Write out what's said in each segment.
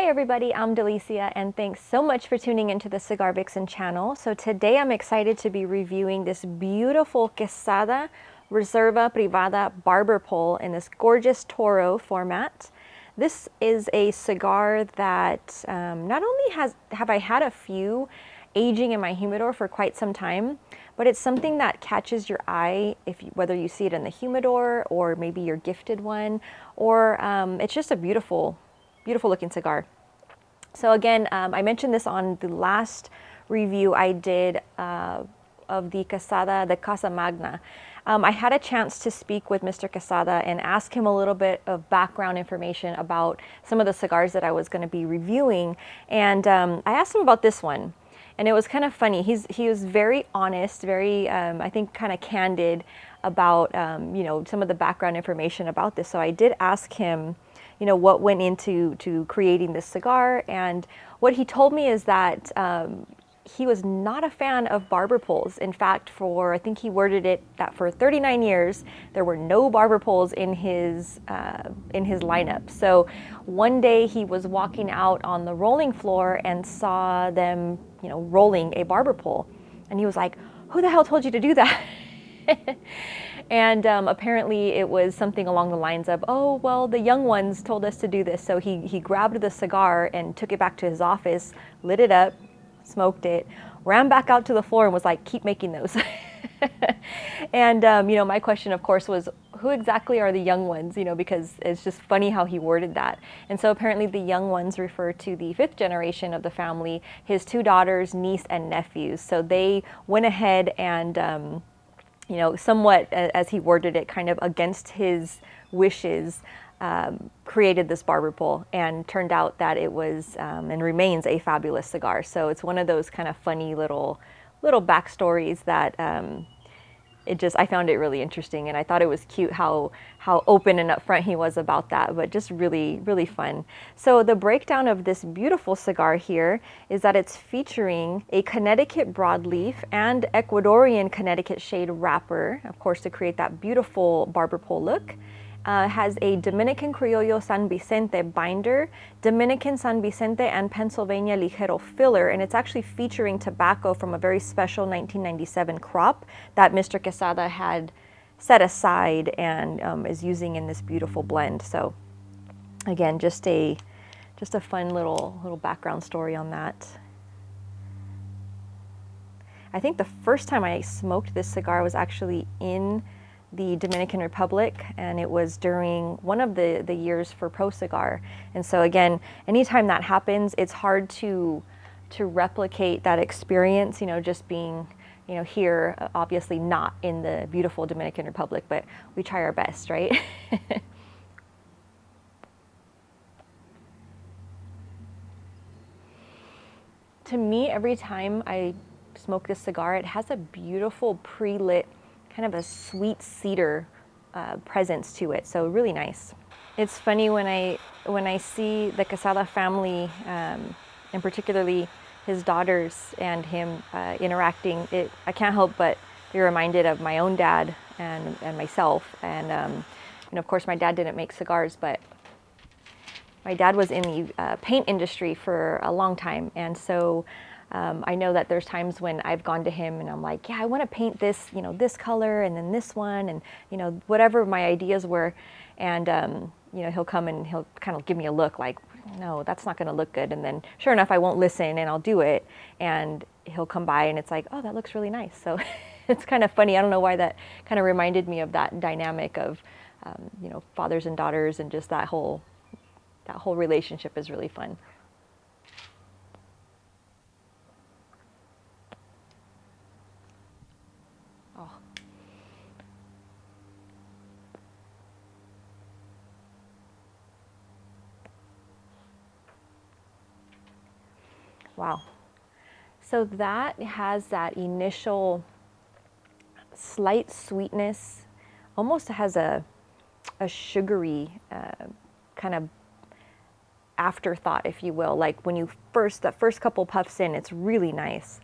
Hi everybody, I'm Delicia and thanks so much for tuning into the Cigar Vixen channel. So today I'm excited to be reviewing this beautiful Quesada Reserva Privada Barber pole in this gorgeous Toro format. This is a cigar that not only have I had a few aging in my humidor for quite some time, but it's something that catches your eye whether you see it in the humidor or maybe you're gifted one, or it's just a beautiful looking cigar. So again, I mentioned this on the last review I did of the Quesada, the Casa Magna. I had a chance to speak with Mr. Quesada and ask him a little bit of background information about some of the cigars that I was going to be reviewing. And I asked him about this one. And it was kind of funny. He was very honest, very, I think, kind of candid about, some of the background information about this. So I did ask him, what went into creating this cigar. And what he told me is that he was not a fan of barber poles. In fact, I think he worded it that for 39 years, there were no barber poles in his lineup. So one day he was walking out on the rolling floor and saw them, rolling a barber pole. And he was like, "Who the hell told you to do that?" And apparently it was something along the lines of, "Oh, well, the young ones told us to do this." So he grabbed the cigar and took it back to his office, lit it up, smoked it, ran back out to the floor and was like, "Keep making those." And, my question, of course, was, who exactly are the young ones? Because it's just funny how he worded that. And so apparently the young ones refer to the fifth generation of the family, his two daughters, niece, and nephews. So they went ahead and, somewhat, as he worded it, kind of against his wishes, created this barber pole, and turned out that it was and remains a fabulous cigar. So it's one of those kind of funny little backstories that I found it really interesting, and I thought it was cute how open and upfront he was about that, but just really, really fun. So the breakdown of this beautiful cigar here is that it's featuring a Connecticut broadleaf and Ecuadorian Connecticut shade wrapper, of course, to create that beautiful barber pole look. Has a Dominican Criollo San Vicente binder, Dominican San Vicente and Pennsylvania Ligero filler, and it's actually featuring tobacco from a very special 1997 crop that Mr. Quesada had set aside and is using in this beautiful blend. So again, just a fun little background story on that. I think the first time I smoked this cigar was actually in the Dominican Republic, and it was during one of the years for Pro Cigar. And so again, anytime that happens, it's hard to replicate that experience, just being, here, obviously not in the beautiful Dominican Republic, but we try our best, right? To me, every time I smoke this cigar, it has a beautiful pre-lit, kind of a sweet cedar presence to it, so really nice. It's funny when I see the Quesada family, and particularly his daughters and him interacting. I can't help but be reminded of my own dad and myself. And of course, my dad didn't make cigars, but my dad was in the paint industry for a long time, and so I know that there's times when I've gone to him and I'm like, "Yeah, I want to paint this, this color and then this one, and whatever my ideas were," and he'll come and he'll kind of give me a look like, "No, that's not going to look good." And then sure enough, I won't listen and I'll do it, and he'll come by and it's like, "Oh, that looks really nice." So it's kind of funny. I don't know why that kind of reminded me of that dynamic of fathers and daughters, and just that whole relationship is really fun. Oh. Wow. So that has that initial slight sweetness, almost has a sugary kind of afterthought, if you will. Like when that first couple puffs in, it's really nice.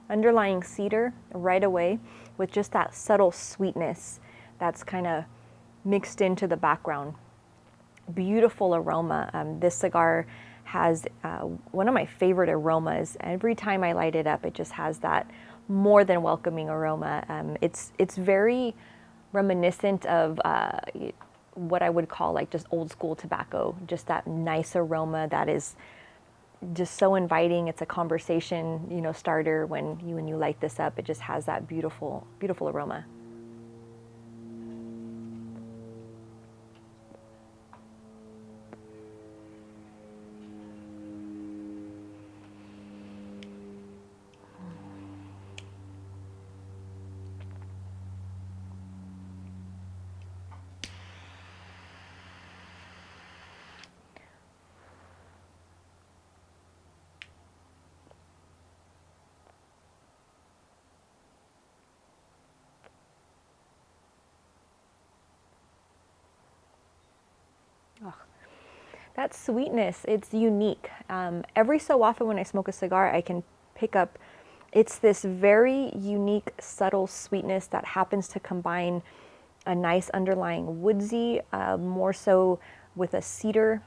underlying cedar right away with just that subtle sweetness that's kind of mixed into the background. Beautiful aroma. This cigar has one of my favorite aromas. Every time I light it up, it just has that more than welcoming aroma. It's very reminiscent of what I would call like just old school tobacco, just that nice aroma that is just so inviting. It's a conversation, you know, starter when you light this up. It just has that beautiful, beautiful aroma. Oh, that sweetness, it's unique. Every so often when I smoke a cigar, I can pick up, it's this very unique, subtle sweetness that happens to combine a nice underlying woodsy, more so with a cedar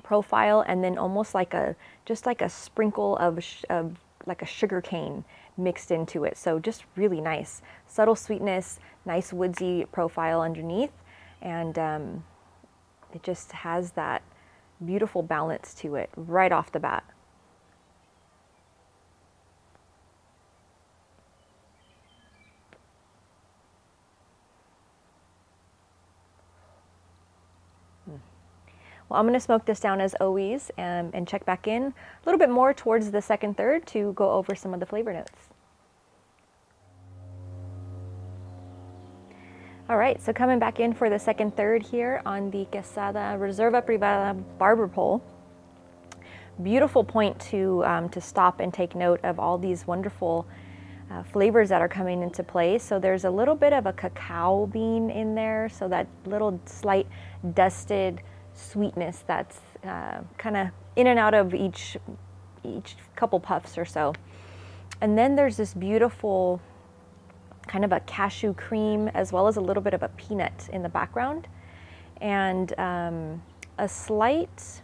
profile, and then almost like just like a sprinkle of like a sugar cane mixed into it. So just really nice, subtle sweetness, nice woodsy profile underneath, and it just has that beautiful balance to it right off the bat. Well, I'm going to smoke this down as always and check back in a little bit more towards the second third to go over some of the flavor notes. All right, so coming back in for the second third here on the Quesada Reserva Privada Barber pole. Beautiful point to stop and take note of all these wonderful flavors that are coming into play. So there's a little bit of a cacao bean in there, so that little slight dusted sweetness that's kind of in and out of each couple puffs or so. And then there's this beautiful kind of a cashew cream, as well as a little bit of a peanut in the background, and a slight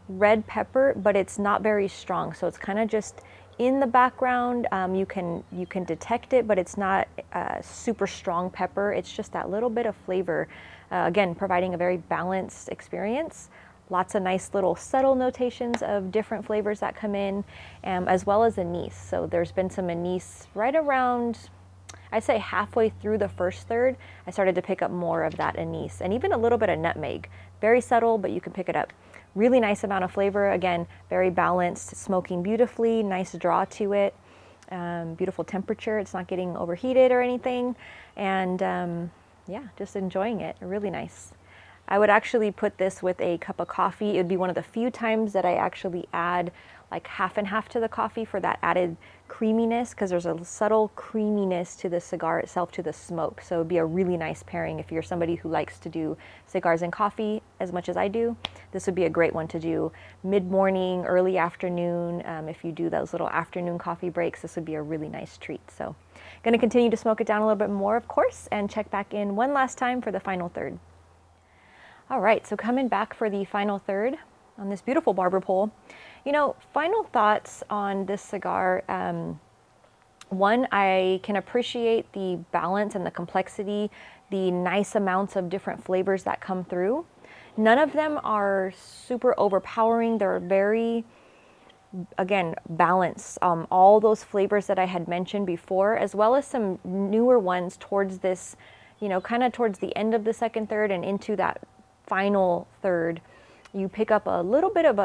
red pepper, but it's not very strong, so it's kind of just in the background. You can detect it, but it's not super strong pepper. It's just that little bit of flavor, again providing a very balanced experience. Lots of nice little subtle notations of different flavors that come in, as well as anise. So there's been some anise right around, I'd say halfway through the first third. I started to pick up more of that anise, and even a little bit of nutmeg. Very subtle, but you can pick it up. Really nice amount of flavor. Again, very balanced, smoking beautifully, nice draw to it. Beautiful temperature. It's not getting overheated or anything. And yeah, just enjoying it. Really nice. I would actually put this with a cup of coffee. It would be one of the few times that I actually add like half and half to the coffee for that added creaminess, because there's a subtle creaminess to the cigar itself, to the smoke. So it would be a really nice pairing if you're somebody who likes to do cigars and coffee as much as I do. This would be a great one to do mid-morning, early afternoon. If you do those little afternoon coffee breaks, this would be a really nice treat. So going to continue to smoke it down a little bit more, of course, and check back in one last time for the final third. All right, so coming back for the final third on this beautiful barber pole. You know, final thoughts on this cigar. One, I can appreciate the balance and the complexity, the nice amounts of different flavors that come through. None of them are super overpowering. They're very, again, balanced. All those flavors that I had mentioned before, as well as some newer ones towards this, you know, kind of towards the end of the second third and into that final third. You pick up a little bit of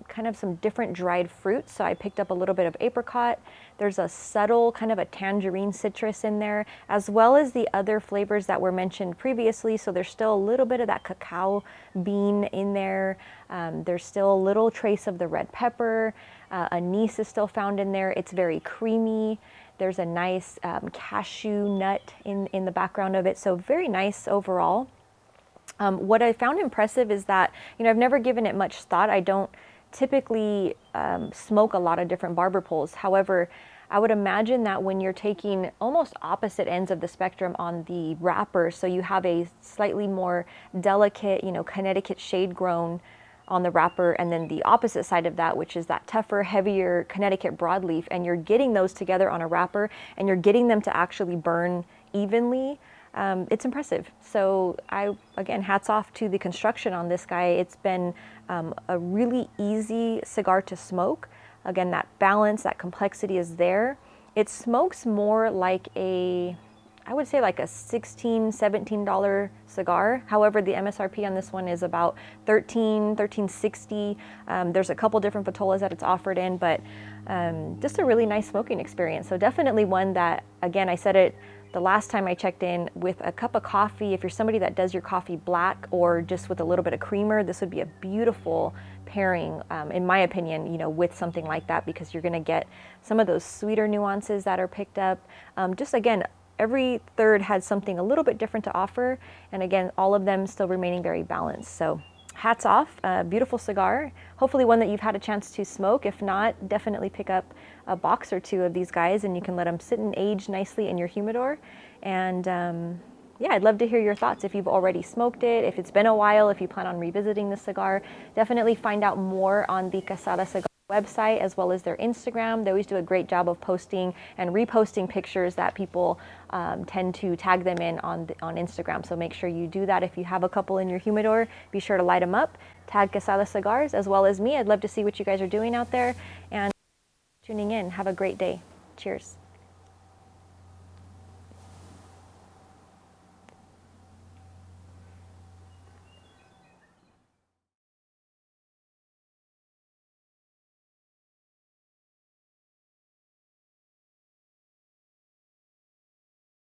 kind of some different dried fruits. So I picked up a little bit of apricot. There's a subtle kind of a tangerine citrus in there, as well as the other flavors that were mentioned previously. So there's still a little bit of that cacao bean in there. There's still a little trace of the red pepper. Anise is still found in there. It's very creamy. There's a nice cashew nut in the background of it. So very nice overall. What I found impressive is that, you know, I've never given it much thought. I don't typically smoke a lot of different barber poles. However, I would imagine that when you're taking almost opposite ends of the spectrum on the wrapper, so you have a slightly more delicate, Connecticut shade grown on the wrapper, and then the opposite side of that, which is that tougher, heavier Connecticut broadleaf, and you're getting those together on a wrapper and you're getting them to actually burn evenly, it's impressive. So again, hats off to the construction on this guy. It's been a really easy cigar to smoke. Again, that balance, that complexity is there. It smokes more like I would say like a $16, $17 cigar. However, the MSRP on this one is about $13.60. There's a couple different vitolas that it's offered in, but just a really nice smoking experience. So definitely one that, again, I said it the last time I checked in, with a cup of coffee, if you're somebody that does your coffee black or just with a little bit of creamer, this would be a beautiful pairing, in my opinion, with something like that, because you're gonna get some of those sweeter nuances that are picked up. Just again, every third had something a little bit different to offer, and again, all of them still remaining very balanced. So hats off, beautiful cigar. Hopefully one that you've had a chance to smoke. If not, definitely pick up a box or two of these guys and you can let them sit and age nicely in your humidor. And yeah, I'd love to hear your thoughts if you've already smoked it, if it's been a while, if you plan on revisiting the cigar. Definitely find out more on the Quesada Cigar website as well as their Instagram. They always do a great job of posting and reposting pictures that people tend to tag them in on Instagram. So make sure you do that. If you have a couple in your humidor, be sure to light them up. Tag Quesada Cigars as well as me. I'd love to see what you guys are doing out there, and tuning in. Have a great day. Cheers.